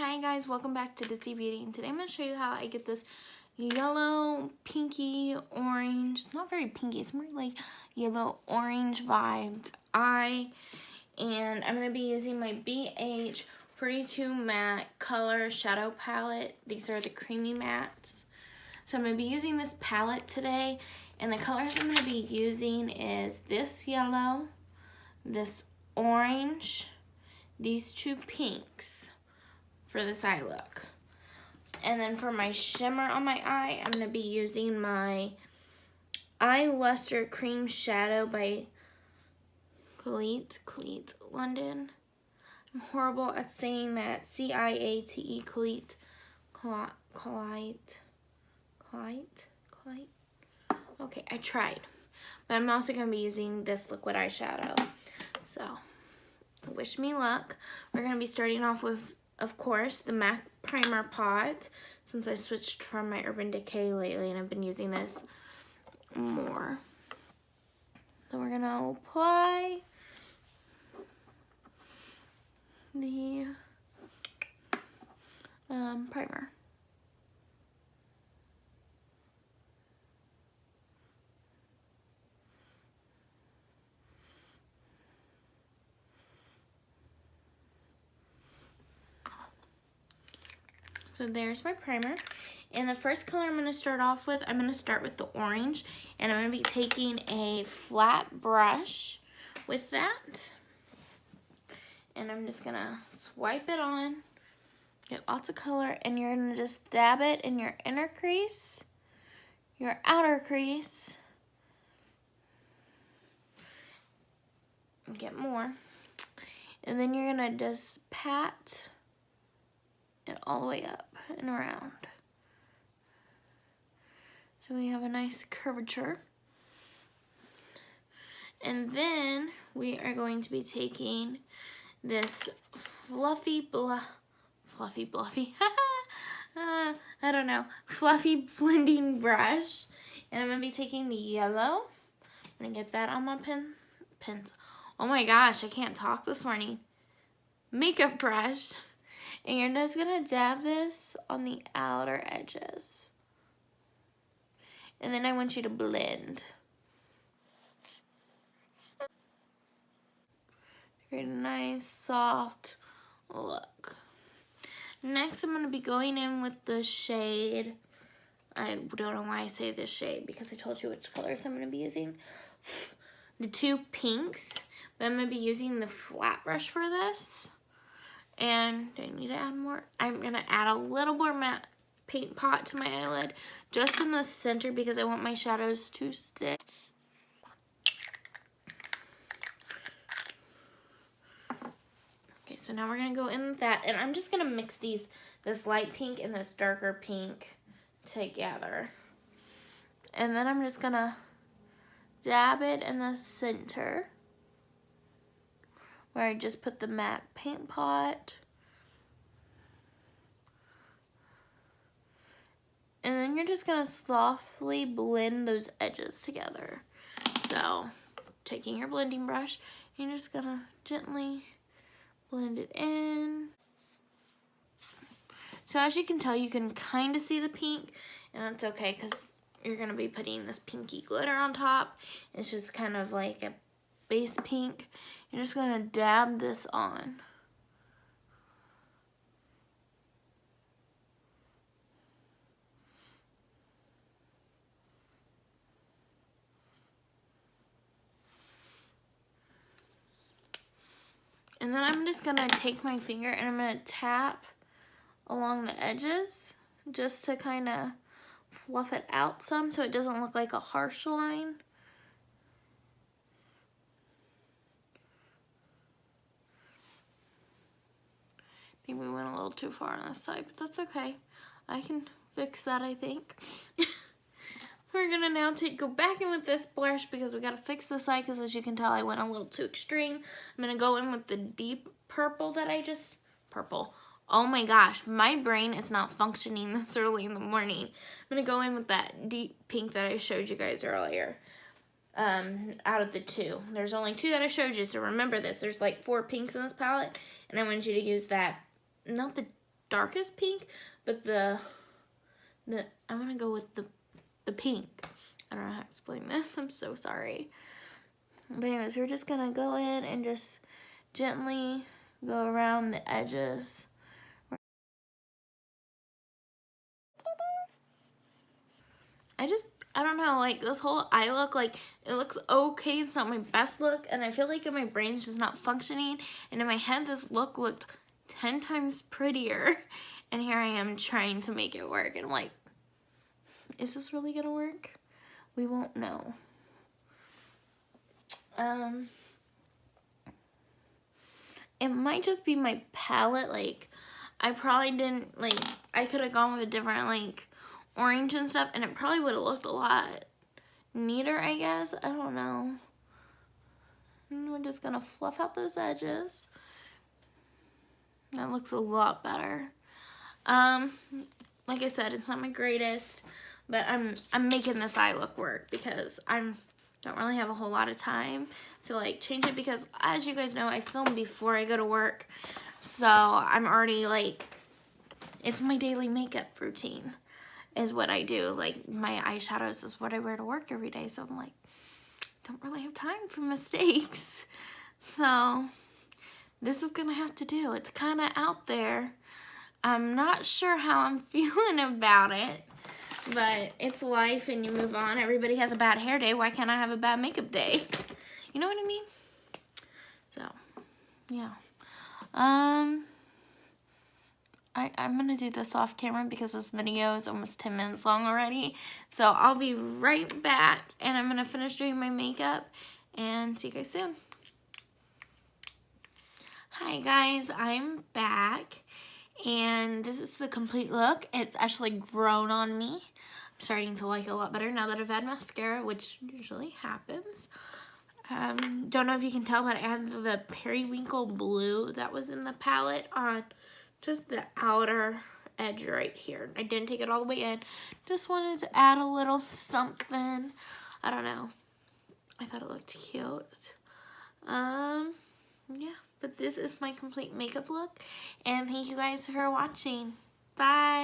Hi guys, welcome back to Ditzy Beauty, and today I'm going to show you how I get this yellow, pinky, orange. It's not very pinky, it's more like yellow orange vibed eye. And I'm going to be using my BH Pretty Too Matte Color Shadow Palette. These are the creamy mattes. So I'm going to be using this palette today, and the colors I'm going to be using is this yellow, this orange, these two pinks for this eye look. And then for my shimmer on my eye, I'm going to be using my Eye Luster Cream Shadow by Cleat London. I'm horrible at saying that. C-I-A-T-E, Cleat. Okay, I tried. But I'm also going to be using this liquid eyeshadow. So, wish me luck. We're going to be starting off with, of course, the MAC Primer Pot, since I switched from my Urban Decay lately and I've been using this more. So we're going to apply the primer. So there's my primer. And the first color I'm going to start off with, I'm going to start with the orange. And I'm going to be taking a flat brush with that. And I'm just going to swipe it on. Get lots of color. And you're going to just dab it in your inner crease, your outer crease. And get more. And then you're going to just pat it all the way up and around. So we have a nice curvature. And then we are going to be taking this fluffy blending brush. And I'm going to be taking the yellow. I'm going to get that on my pens. Oh my gosh, I can't talk this morning. Makeup brush. And you're just going to dab this on the outer edges. And then I want you to blend. Create a nice, soft look. Next, I'm going to be going in with the shade. I don't know why I say this shade, because I told you which colors I'm going to be using. The two pinks. But I'm going to be using the flat brush for this. And do I need to add more? I'm going to add a little more matte paint pot to my eyelid, just in the center, because I want my shadows to stick. Okay, so now we're going to go in with that, and I'm just going to mix this light pink and this darker pink together. And then I'm just going to dab it in the center, where I just put the matte paint pot. And then you're just going to softly blend those edges together. So, taking your blending brush, you're just going to gently blend it in. So as you can tell, you can kind of see the pink, and that's okay because you're going to be putting this pinky glitter on top. It's just kind of like a base pink. You're just going to dab this on. And then I'm just going to take my finger and I'm going to tap along the edges just to kind of fluff it out some so it doesn't look like a harsh line. I think we went a little too far on this side, but that's okay. I can fix that, I think. We're going to now go back in with this brush because we got to fix this eye, because as you can tell, I went a little too extreme. I'm going to go in with the deep purple that purple. Oh my gosh, my brain is not functioning this early in the morning. I'm going to go in with that deep pink that I showed you guys earlier. Out of the two. There's only two that I showed you, so remember this. There's like 4 pinks in this palette, and I want you to use that, not the darkest pink, but I'm gonna go with the pink. I don't know how to explain this. I'm so sorry. But anyways, we're just gonna go in and just gently go around the edges. I don't know, like this whole eye look, like it looks okay. It's not my best look, and I feel like in my brain's just not functioning. And in my head, this look looked 10 times prettier. And here I am trying to make it work. And I'm like, is this really gonna work? We won't know. It might just be my palette. Like, I probably didn't, like, I could have gone with a different, like, orange and stuff, and it probably would have looked a lot neater, I guess. I don't know. And we're just gonna fluff out those edges. That looks a lot better. Like I said, it's not my greatest, but I'm making this eye look work because don't really have a whole lot of time to like change it, because as you guys know, I film before I go to work, so I'm already like, it's my daily makeup routine is what I do. Like, my eyeshadows is what I wear to work every day, so I'm like, don't really have time for mistakes. So this is gonna have to do. It's kind of out there. I'm not sure how I'm feeling about it, but it's life and you move on. Everybody has a bad hair day. Why can't I have a bad makeup day? You know what I mean? So, yeah. I'm going to do this off camera because this video is almost 10 minutes long already. So I'll be right back, and I'm going to finish doing my makeup and see you guys soon. Hi guys, I'm back, and this is the complete look. It's actually grown on me. I'm starting to like it a lot better now that I've had mascara, which usually happens. Don't know if you can tell, but I added the periwinkle blue that was in the palette on just the outer edge right here. I didn't take it all the way in. Just wanted to add a little something. I don't know. I thought it looked cute. Yeah, but this is my complete makeup look. And thank you guys for watching. Bye.